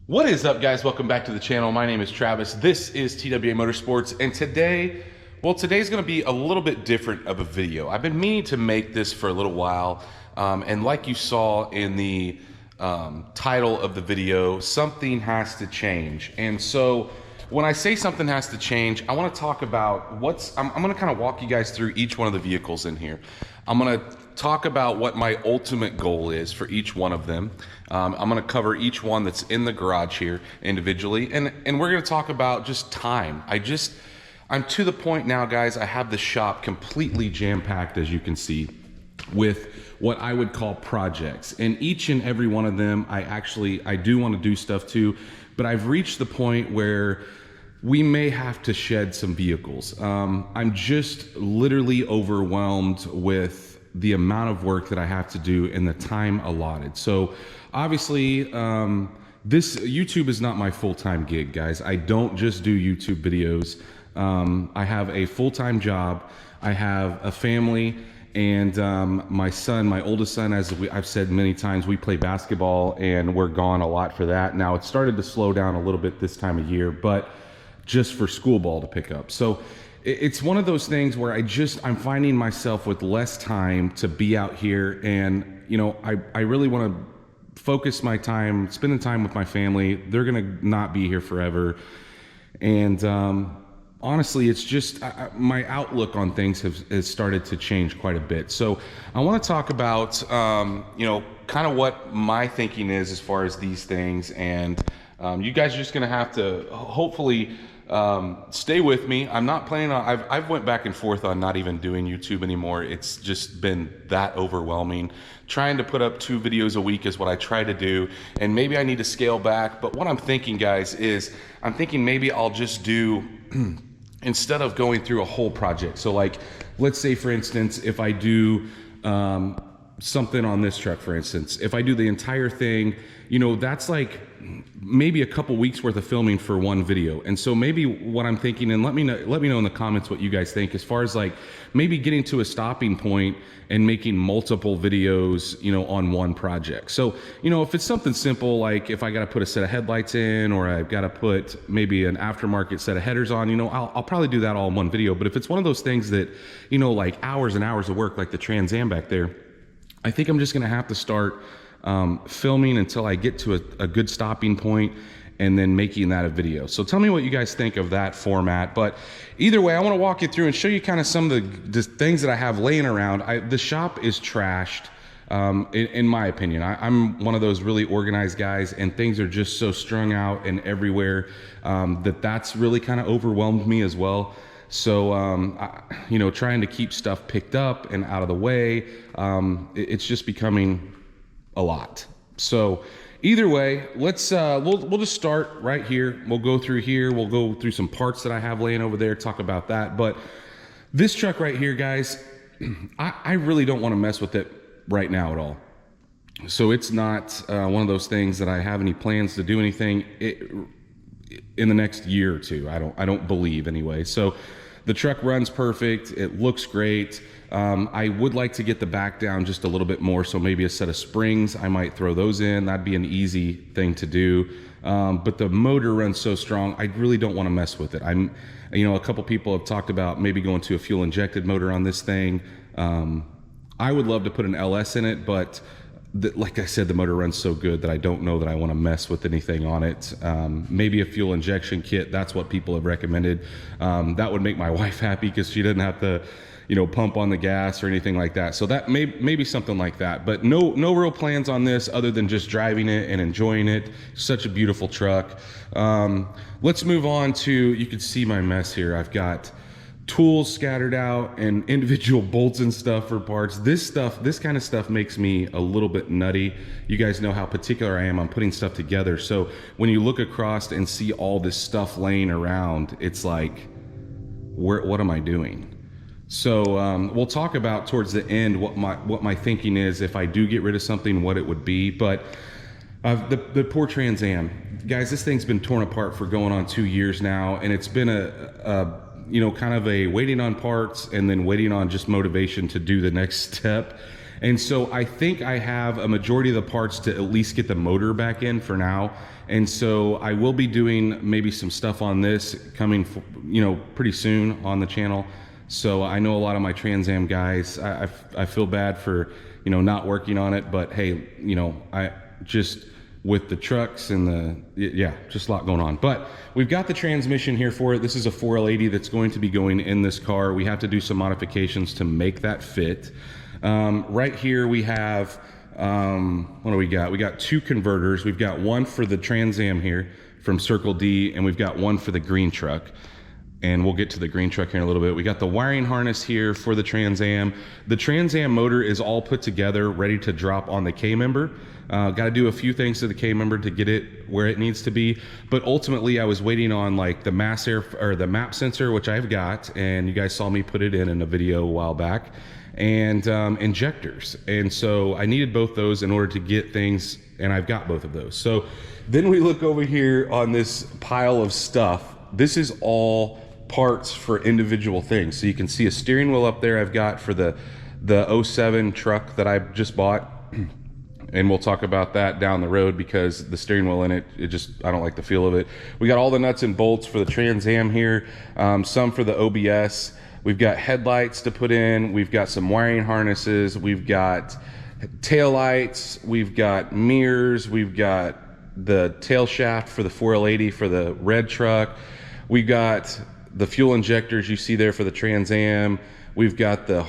What is up, guys? Welcome back to the channel. My name is Travis. This is TWA Motorsports, and today's going to be a little bit different of a video. I've been meaning to make this for a little while, and like you saw in the title of the video, something has to change. And so when I say something has to change, I want to talk about I'm going to kind of walk you guys through each one of the vehicles in here. I'm going to talk about what my ultimate goal is for each one of them. I'm going to cover each one that's in the garage here individually, and we're going to talk about just time. I'm to the point now, guys, I have the shop completely jam-packed, as you can see, with what I would call projects. And each and every one of them, I do want to do stuff too, but I've reached the point where we may have to shed some vehicles. I'm just literally overwhelmed with the amount of work that I have to do and the time allotted. So obviously, this YouTube is not my full-time gig, guys. I don't just do YouTube videos. I have a full-time job. I have a family, and my son, my oldest son, as I've said many times, we play basketball and we're gone a lot for that. Now it started to slow down a little bit this time of year, but just for school ball to pick up. So it's one of those things where I'm finding myself with less time to be out here, and I really want to focus my time, spend the time with my family. They're gonna not be here forever, and honestly, it's just my outlook on things has started to change quite a bit. So I want to talk about kind of what my thinking is as far as these things, and you guys are just gonna have to hopefully stay with me. I'm not planning on, I've went back and forth on not even doing YouTube anymore. It's just been that overwhelming. Trying to put up 2 videos a week is what I try to do, and maybe I need to scale back. But what I'm thinking, guys, is I'm thinking maybe I'll just do instead of going through a whole project. So like, let's say for instance, if I do something on this truck, for instance, if I do the entire thing, that's like maybe a couple weeks worth of filming for one video. And so maybe what I'm thinking, and let me know in the comments what you guys think, as far as like maybe getting to a stopping point and making multiple videos, on one project. So, if it's something simple, like if I got to put a set of headlights in, or I've got to put maybe an aftermarket set of headers on, I'll probably do that all in one video. But if it's one of those things that, like hours and hours of work, like the Trans Am back there, I think I'm just going to have to start filming until I get to a good stopping point, and then making that a video. So tell me what you guys think of that format. But either way, I want to walk you through and show you kind of some of the things that I have laying around. The shop is trashed, in my opinion. I'm one of those really organized guys, and things are just so strung out and everywhere that's really kind of overwhelmed me as well. So, trying to keep stuff picked up and out of the way, it's just becoming a lot. So either way, let's we'll just start right here. We'll go through here. We'll go through some parts that I have laying over there, talk about that. But this truck right here, guys, I really don't want to mess with it right now at all. So it's not one of those things that I have any plans to do anything in the next year or two. I don't believe anyway. So the truck runs perfect. It looks great. I would like to get the back down just a little bit more. So maybe a set of springs, I might throw those in. That'd be an easy thing to do. But the motor runs so strong, I really don't want to mess with it. A couple people have talked about maybe going to a fuel injected motor on this thing. I would love to put an LS in it, but like I said, the motor runs so good that I don't know that I want to mess with anything on it. Maybe a fuel injection kit, that's what people have recommended. That would make my wife happy, because she doesn't have to, pump on the gas or anything like that. So that maybe something like that, but no real plans on this other than just driving it and enjoying it. Such a beautiful truck. Let's move on to, you can see my mess here. I've got tools scattered out and individual bolts and stuff for parts. This kind of stuff makes me a little bit nutty. You guys know how particular I am on putting stuff together. So when you look across and see all this stuff laying around, it's like, what am I doing? So we'll talk about towards the end what my thinking is if I do get rid of something, what it would be. But the poor Trans Am, guys, this thing's been torn apart for going on 2 years now, and it's been kind of a waiting on parts and then waiting on just motivation to do the next step. And so I think I have a majority of the parts to at least get the motor back in for now. And so I will be doing maybe some stuff on this coming, you know, pretty soon on the channel. So I know a lot of my Trans Am guys, I feel bad for, you know, not working on it, but hey, you know, I just, with the trucks and yeah, just a lot going on. But we've got the transmission here for it. This is a 4L80 that's going to be going in this car. We have to do some modifications to make that fit. Right here we have, what do we got? We got 2 converters. We've got one for the Trans Am here from Circle D, and we've got one for the green truck. And we'll get to the green truck here in a little bit. We got the wiring harness here for the Trans Am. The Trans Am motor is all put together, ready to drop on the K-member. Got to do a few things to the K-member to get it where it needs to be. But ultimately, I was waiting on like the the map sensor, which I've got, and you guys saw me put it in a video a while back, and injectors. And so I needed both those in order to get things, and I've got both of those. So then we look over here on this pile of stuff. This is all parts for individual things. So you can see a steering wheel up there I've got for the 07 truck that I just bought. And we'll talk about that down the road because the steering wheel in it, I don't like the feel of it. We got all the nuts and bolts for the Trans Am here, some for the OBS. We've got headlights to put in. We've got some wiring harnesses. We've got tail lights. We've got mirrors. We've got the tail shaft for the 4L80 for the red truck. We got the fuel injectors you see there for the Trans Am. We've got the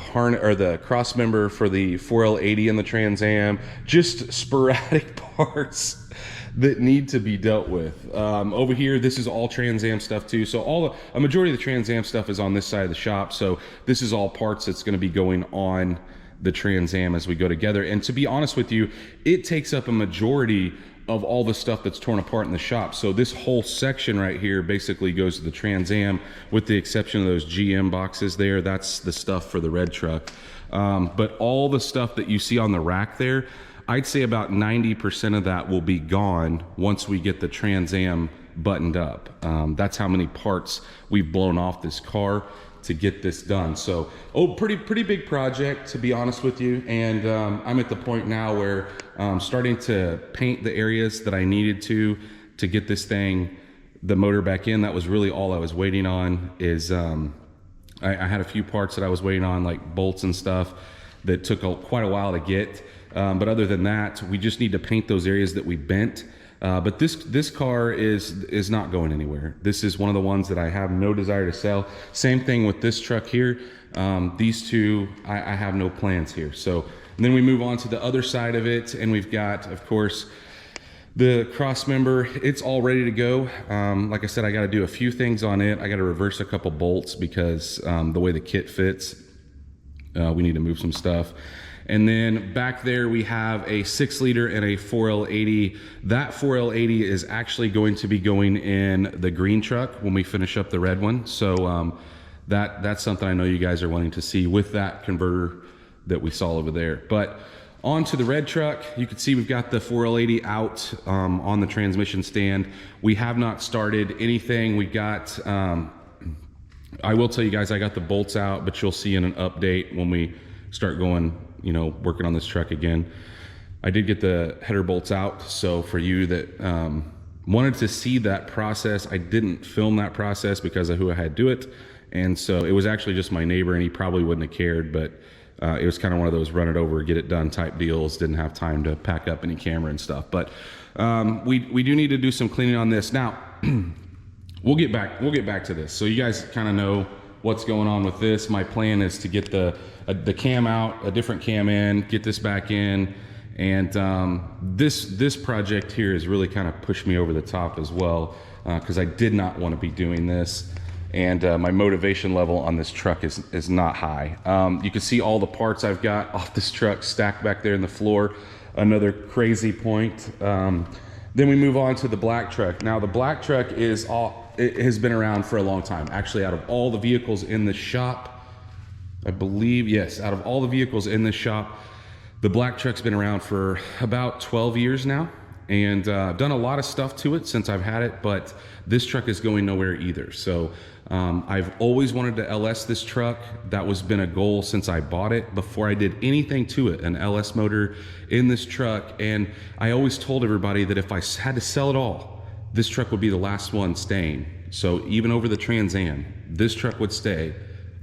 the cross member for the 4L80 in the Trans Am. Just sporadic parts that need to be dealt with. Over here, this is all Trans Am stuff too. So a majority of the Trans Am stuff is on this side of the shop. So this is all parts that's going to be going on the Trans Am as we go together. And to be honest with you, it takes up a majority of all the stuff that's torn apart in the shop. So this whole section right here basically goes to the Trans Am, with the exception of those GM boxes there. That's the stuff for the red truck. But all the stuff that you see on the rack there, I'd say about 90% of that will be gone once we get the Trans Am buttoned up. That's how many parts we've blown off this car to get this done. So, pretty big project, to be honest with you. And I'm at the point now where I'm starting to paint the areas that I needed to get this thing, the motor back in. That was really all I was waiting on. Is I had a few parts that I was waiting on, like bolts and stuff, that took quite a while to get. But other than that, we just need to paint those areas that we bent. But this car is not going anywhere. This is one of the ones that I have no desire to sell. Same thing with this truck here. These two, I have no plans here. So then we move on to the other side of it, and we've got, of course, the cross member. It's all ready to go. Like I said, I got to do a few things on it. I got to reverse a couple bolts because the way the kit fits, we need to move some stuff. And then back there we have a 6-liter and a 4L80. That 4L80 is actually going to be going in the green truck when we finish up the red one. So that's something I know you guys are wanting to see with that converter that we saw over there. But on to the red truck, you can see we've got the 4L80 out on the transmission stand. We have not started anything. We got, I will tell you guys, I got the bolts out, but you'll see in an update when we start going, you know, working on this truck again. I did get the header bolts out. So for you that wanted to see that process, I didn't film that process because of who I had do it. And so it was actually just my neighbor, and he probably wouldn't have cared, but it was kind of one of those run it over, get it done type deals. Didn't have time to pack up any camera and stuff. But we do need to do some cleaning on this. Now, we'll get back to this. So you guys kind of know what's going on with this. My plan is to get the cam out, a different cam in, get this back in. And this project here has really kind of pushed me over the top as well, because I did not want to be doing this. And my motivation level on this truck is not high. You can see all the parts I've got off this truck stacked back there in the floor. Another crazy point. Then we move on to the black truck. Now the black truck it has been around for a long time. Actually, out of all the vehicles in the shop, I believe, yes, out of all the vehicles in this shop, the black truck's been around for about 12 years now. And I've done a lot of stuff to it since I've had it, but this truck is going nowhere either. So I've always wanted to LS this truck. That was been a goal since I bought it, before I did anything to it, an LS motor in this truck. And I always told everybody that if I had to sell it all, this truck would be the last one staying. So even over the Trans Am, this truck would stay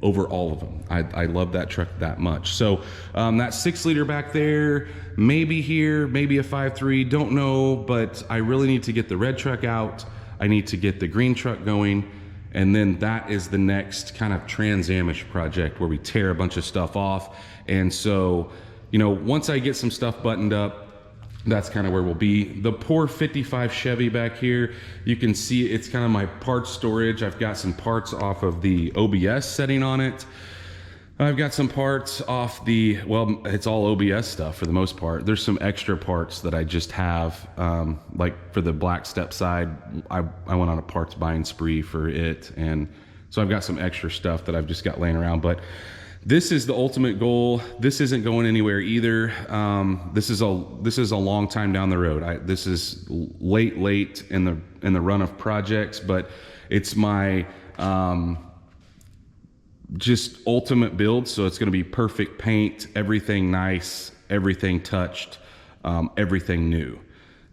over all of them. I love that truck that much. So that 6-liter back there, maybe here, maybe a 5.3, don't know, but I really need to get the red truck out. I need to get the green truck going. And then that is the next kind of Trans Am-ish project where we tear a bunch of stuff off. And so, you know, once I get some stuff buttoned up, that's kind of where we'll be. The poor 55 Chevy back here, you can see it's kind of my parts storage. I've got some parts off of the OBS setting on it. I've got some parts off the, well, it's all OBS stuff for the most part. There's some extra parts that I just have, like for the black step side, I went on a parts buying spree for it. And so I've got some extra stuff that I've just got laying around, but this is the ultimate goal. This isn't going anywhere either. This is a long time down the road. This is late in the run of projects, but it's my just ultimate build. So it's going to be perfect paint, everything nice, everything touched, everything new.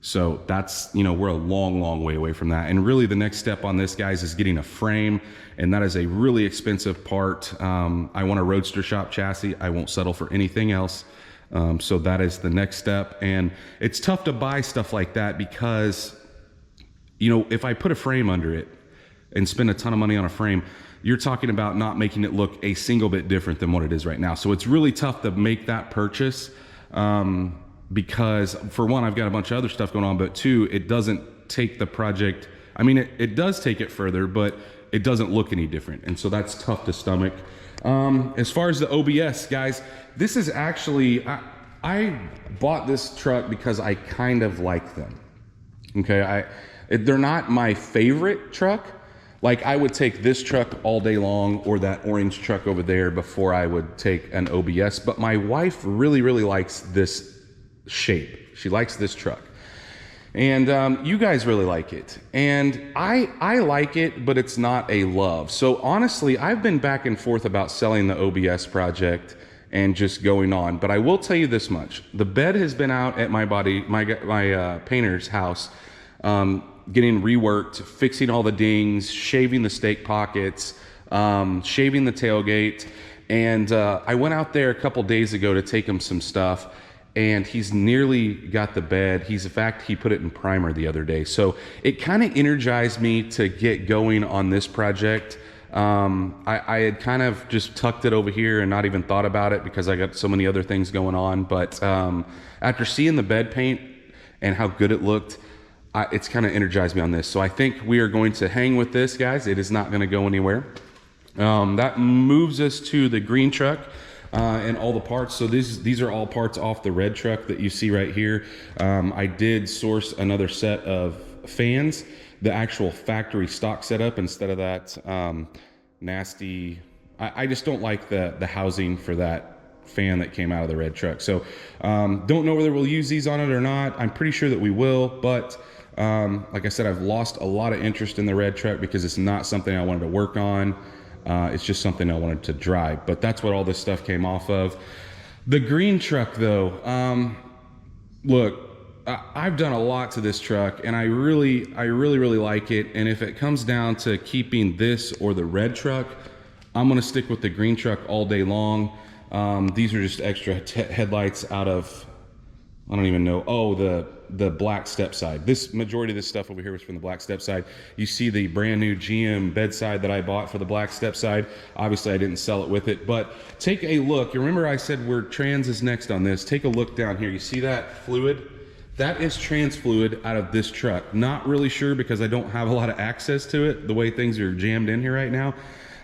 So that's, you know, we're a long way away from that. And really the next step on this, guys, is getting a frame. And that is a really expensive part. I want a Roadster shop chassis. I won't settle for anything else. So that is the next step. And it's tough to buy stuff like that because, you know, if I put a frame under it and spend a ton of money on a frame, you're talking about not making it look a single bit different than what it is right now. So it's really tough to make that purchase. Because for one, I've got a bunch of other stuff going on, but two, it doesn't take the project. I mean, it does take it further, but it doesn't look any different. And so that's tough to stomach. As far as the OBS, guys, this is actually, I bought this truck because I kind of like them. Okay. They're not my favorite truck. Like I would take this truck all day long or that orange truck over there before I would take an OBS. But my wife really likes this shape. She likes this truck. And you guys really like it. And I like it, but it's not a love. So honestly, I've been back and forth about selling the OBS project and just going on. But I will tell you this much. The bed has been out at my painter's house, getting reworked, fixing all the dings, shaving the stake pockets, shaving the tailgate. And I went out there a couple days ago to take him some stuff. And he's nearly got the bed. In fact, he put it in primer the other day. So it kind of energized me to get going on this project. I had kind of just tucked it over here and not even thought about it because I got so many other things going on. But after seeing the bed paint and how good it looked, it's kind of energized me on this. So I think we are going to hang with this, guys. It is not going to go anywhere. That moves us to the green truck. And all the parts. So these are all parts off the red truck that you see right here. I did source another set of fans, the actual factory stock setup instead of that nasty. I just don't like the housing for that fan that came out of the red truck. So don't know whether we'll use these on it or not. I'm pretty sure that we will, but like I said, I've lost a lot of interest in the red truck because it's not something I wanted to work on. It's just something I wanted to drive, but that's what all this stuff came off of. The green truck though, look, I've done a lot to this truck and I really like it. And if it comes down to keeping this or the red truck, I'm going to stick with the green truck all day long. These are just extra headlights out of, I don't even know. Oh, the black step side. This majority of this stuff over here was from the black step side. You see the brand new GM bedside that I bought for the black step side. Obviously I didn't sell it with it, but take a look. You remember I said where trans is next on this. Take a look down here. You see that fluid? That is trans fluid out of this truck. Not really sure because I don't have a lot of access to it the way things are jammed in here right now.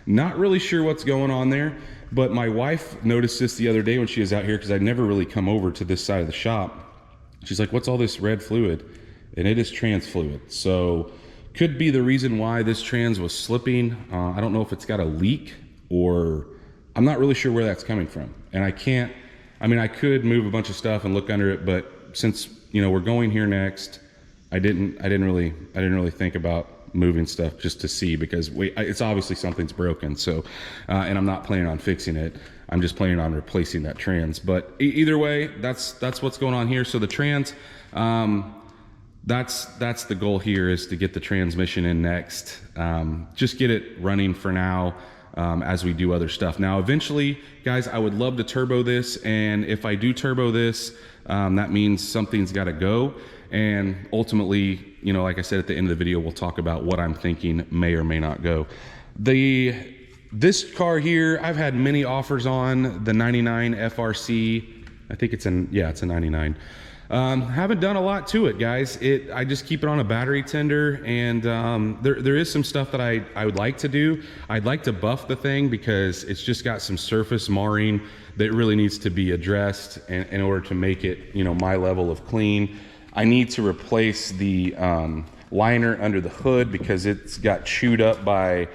Not really sure what's going on there, but my wife noticed this the other day when she was out here because I'd never really come over to this side of the shop. She's like, what's all this red fluid? And it is trans fluid. So could be the reason why this trans was slipping. I don't know if it's got a leak or I'm not really sure where that's coming from. And I could move a bunch of stuff and look under it, but since you know, we're going here next. I didn't really think about moving stuff just to see, because it's obviously something's broken. So, and I'm not planning on fixing it. I'm just planning on replacing that trans. But either way, that's what's going on here. So the trans, that's the goal here, is to get the transmission in next. Just get it running for now, as we do other stuff. Now, eventually, guys, I would love to turbo this. And if I do turbo this, that means something's got to go. And ultimately, you know, like I said, at the end of the video, we'll talk about what I'm thinking may or may not go. This car here, I've had many offers on, the 99 FRC. I think it's a 99. Haven't done a lot to it, guys. I just keep it on a battery tender, and there is some stuff that I would like to do. I'd like to buff the thing because it's just got some surface marring that really needs to be addressed in order to make it, you know, my level of clean. I need to replace the liner under the hood because it's got chewed up by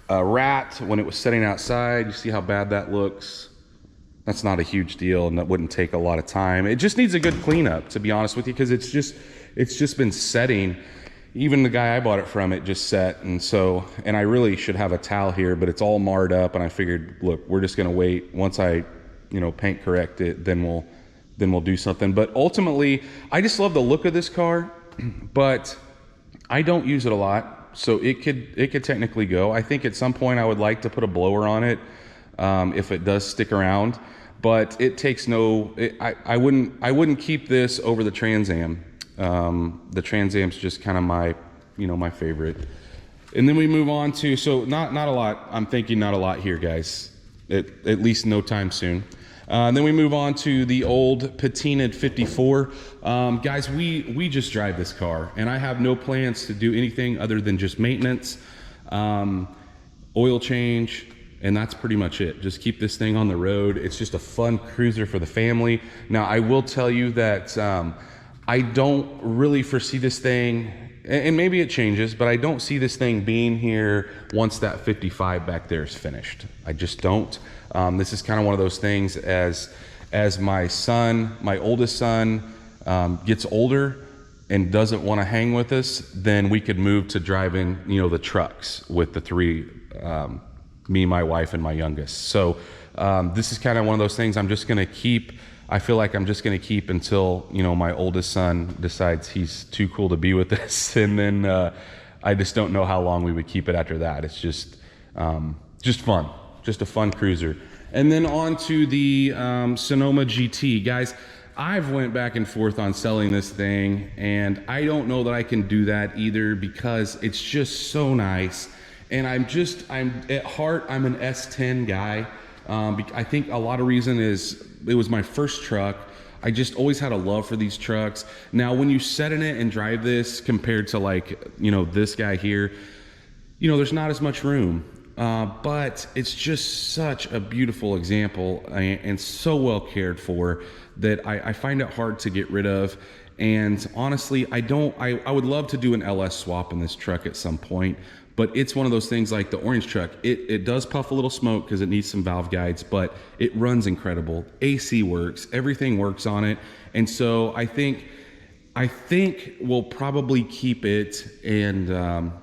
a rat when it was sitting outside. You see how bad that looks? That's not a huge deal, and that wouldn't take a lot of time. It just needs a good cleanup, to be honest with you, because it's just been setting. Even the guy I bought it from, it just set, and I really should have a towel here, but it's all marred up, and I figured, look, we're just gonna wait. Once I, you know, paint correct it, then we'll do something. But ultimately, I just love the look of this car, but I don't use it a lot, so it could technically go. I think at some point I would like to put a blower on it, if it does stick around, but it takes I wouldn't keep this over the Trans Am. The Trans Am's just kind of my favorite. And then we move on to, so not a lot. I'm thinking not a lot here, guys. At least no time soon. Then we move on to the old patinaed 54. Guys, we just drive this car, and I have no plans to do anything other than just maintenance, oil change, and that's pretty much it. Just keep this thing on the road. It's just a fun cruiser for the family. Now, I will tell you that I don't really foresee this thing, and maybe it changes, but I don't see this thing being here once that 55 back there is finished. I just don't. This is kind of one of those things, as my oldest son, gets older and doesn't want to hang with us, then we could move to driving, you know, the trucks with the three, me, my wife, and my youngest. So this is kind of one of those things I feel like I'm just going to keep until, you know, my oldest son decides he's too cool to be with us. And then I just don't know how long we would keep it after that. It's just fun, just a fun cruiser. And then on to the Sonoma GT. Guys, I've went back and forth on selling this thing, and I don't know that I can do that either, because it's just so nice. And I'm at heart, I'm an S10 guy. I think a lot of reason is it was my first truck. I just always had a love for these trucks. Now, when you sit in it and drive this compared to, like, you know, this guy here, you know, there's not as much room. But it's just such a beautiful example and so well cared for that I find it hard to get rid of. And honestly, I would love to do an LS swap in this truck at some point, but it's one of those things like the orange truck. It does puff a little smoke because it needs some valve guides, but it runs incredible. AC works, everything works on it. And so I think we'll probably keep it and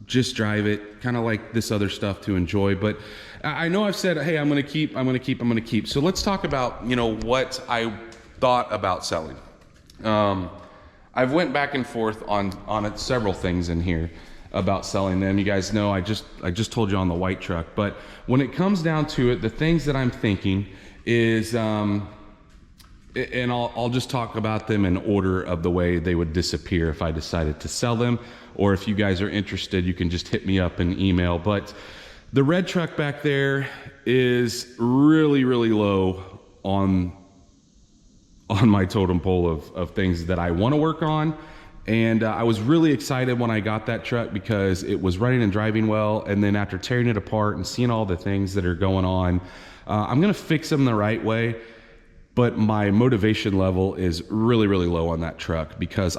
just drive it, kind of like this other stuff to enjoy. But I know I've said, hey, I'm gonna keep. So let's talk about, you know, what I thought about selling. I've went back and forth on several things in here about selling them. You guys know I just told you on the white truck, but when it comes down to it, the things that I'm thinking is, and I'll just talk about them in order of the way they would disappear if I decided to sell them, or if you guys are interested, you can just hit me up in email. But the red truck back there is really, really low on my totem pole of things that I want to work on. And I was really excited when I got that truck because it was running and driving well. And then after tearing it apart and seeing all the things that are going on, I'm going to fix them the right way. But my motivation level is really, really low on that truck because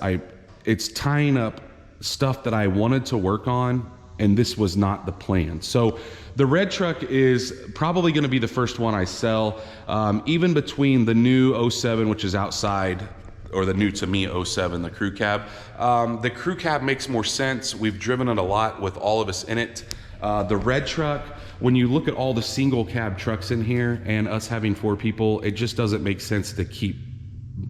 it's tying up stuff that I wanted to work on, and this was not the plan. So the red truck is probably going to be the first one I sell, even between the new 07, which is outside, or the new to me '07, the crew cab. The crew cab makes more sense. We've driven it a lot with all of us in it. The red truck, when you look at all the single cab trucks in here and us having 4 people, it just doesn't make sense to keep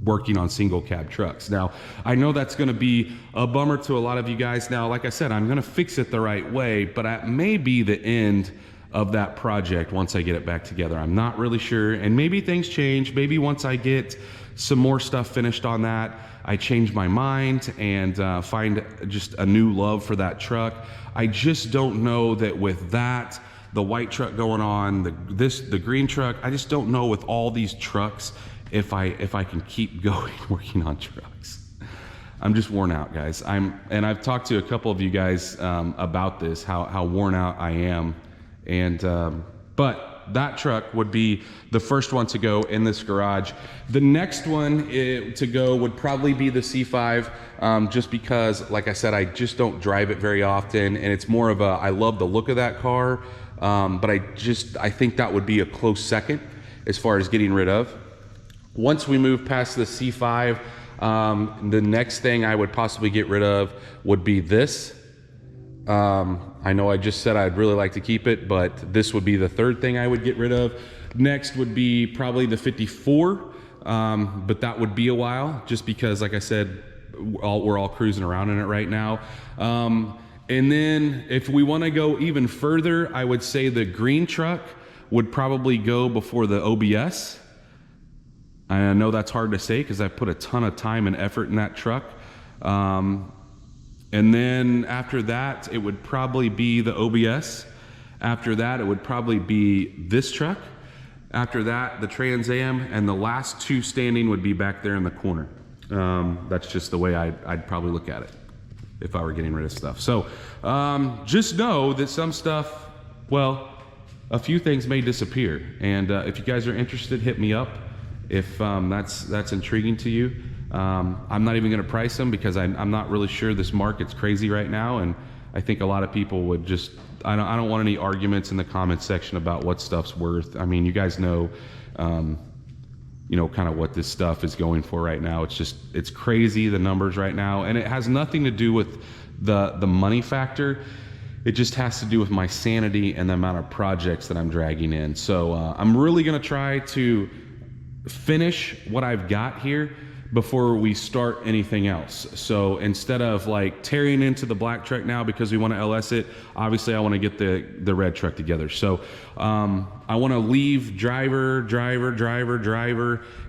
working on single cab trucks. Now, I know that's gonna be a bummer to a lot of you guys. Now, like I said, I'm gonna fix it the right way, but that may be the end of that project once I get it back together. I'm not really sure, and maybe things change. Maybe once I get some more stuff finished on that, I change my mind and find just a new love for that truck. I just don't know that with that, the white truck going on, the green truck, I just don't know with all these trucks if I can keep going working on trucks. I'm just worn out, guys. And I've talked to a couple of you guys about this, how worn out I am. And but that truck would be the first one to go in this garage. The next one to go would probably be the C5, just because, like I said, I just don't drive it very often, and it's more of a, I love the look of that car, but I think that would be a close second as far as getting rid of. Once we move past the C5, the next thing I would possibly get rid of would be this. I know I just said I'd really like to keep it, but this would be the third thing I would get rid of. Next would be probably the 54, but that would be a while, just because, like I said, we're all cruising around in it right now. And then if we want to go even further, I would say the green truck would probably go before the OBS. I know that's hard to say because I put a ton of time and effort in that truck. And then after that, it would probably be the OBS. After that, it would probably be this truck. After that, the Trans Am, and the last 2 standing would be back there in the corner. That's just the way I'd probably look at it if I were getting rid of stuff. So just know that some stuff, well, a few things may disappear. And if you guys are interested, hit me up if that's intriguing to you. I'm not even going to price them because I'm not really sure. This market's crazy right now, and I think a lot of people would just, I don't want any arguments in the comments section about what stuff's worth. I mean, you guys know, you know, kind of what this stuff is going for right now. It's crazy, the numbers right now, and it has nothing to do with the money factor. It just has to do with my sanity and the amount of projects that I'm dragging in. So I'm really going to try to finish what I've got here before we start anything else. So instead of like tearing into the black truck now because we want to LS it, obviously I want to get the red truck together. So I want to leave driver,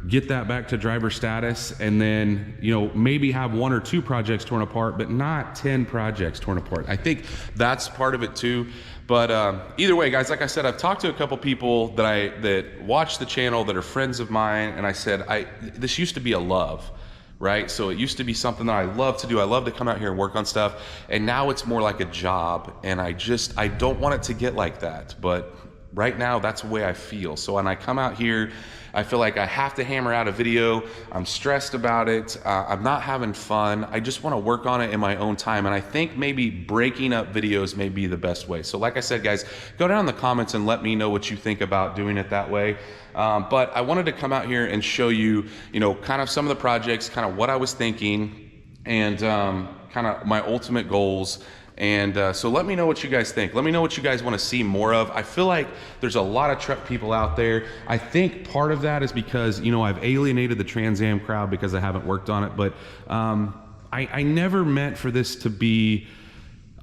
get that back to driver status, and then, you know, maybe have 1 or 2 projects torn apart, but not 10 projects torn apart. I think that's part of it too. But either way, guys, like I said, I've talked to a couple people that watch the channel that are friends of mine, and I said, this used to be a love, right? So it used to be something that I love to do. I love to come out here and work on stuff, and now it's more like a job, and I don't want it to get like that. But right now, that's the way I feel. So when I come out here, I feel like I have to hammer out a video. I'm stressed about it. I'm not having fun. I just want to work on it in my own time. And I think maybe breaking up videos may be the best way. So like I said, guys, go down in the comments and let me know what you think about doing it that way. But I wanted to come out here and show you, you know, kind of some of the projects, kind of what I was thinking, and kind of my ultimate goals. And so let me know what you guys think. Let me know what you guys want to see more of. I feel like there's a lot of truck people out there. I think part of that is because, you know, I've alienated the Trans Am crowd because I haven't worked on it. But I never meant for this to be,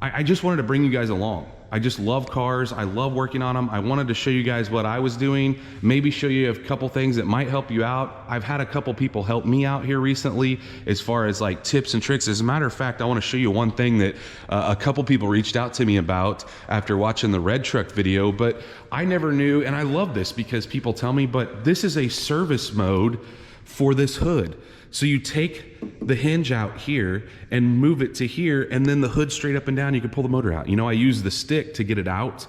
I just wanted to bring you guys along. I just love cars. I love working on them. I wanted to show you guys what I was doing, maybe show you a couple things that might help you out. I've had a couple people help me out here recently as far as like tips and tricks. As a matter of fact, I want to show you one thing that a couple people reached out to me about after watching the red truck video, but I never knew, and I love this because people tell me, but this is a service mode for this hood. So you take the hinge out here and move it to here, and then the hood straight up and down, you can pull the motor out. You know, I use the stick to get it out,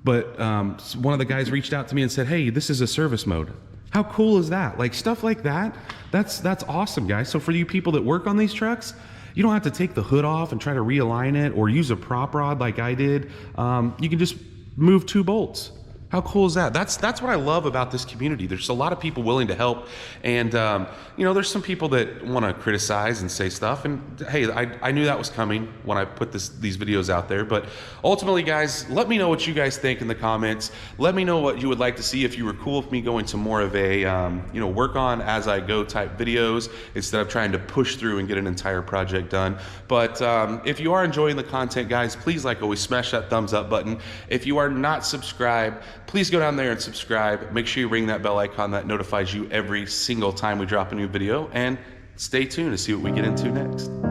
but one of the guys reached out to me and said, hey, this is a service mode. How cool is that? Like stuff like that, that's awesome, guys. So for you people that work on these trucks, you don't have to take the hood off and try to realign it or use a prop rod like I did. You can just move 2 bolts. How cool is that? That's what I love about this community. There's a lot of people willing to help, and you know, there's some people that want to criticize and say stuff. And hey, I knew that was coming when I put these videos out there. But ultimately, guys, let me know what you guys think in the comments. Let me know what you would like to see. If you were cool with me going to more of a you know, work on as I go type videos instead of trying to push through and get an entire project done. But if you are enjoying the content, guys, please, like always, smash that thumbs up button. If you are not subscribed, please go down there and subscribe. Make sure you ring that bell icon that notifies you every single time we drop a new video, and stay tuned to see what we get into next.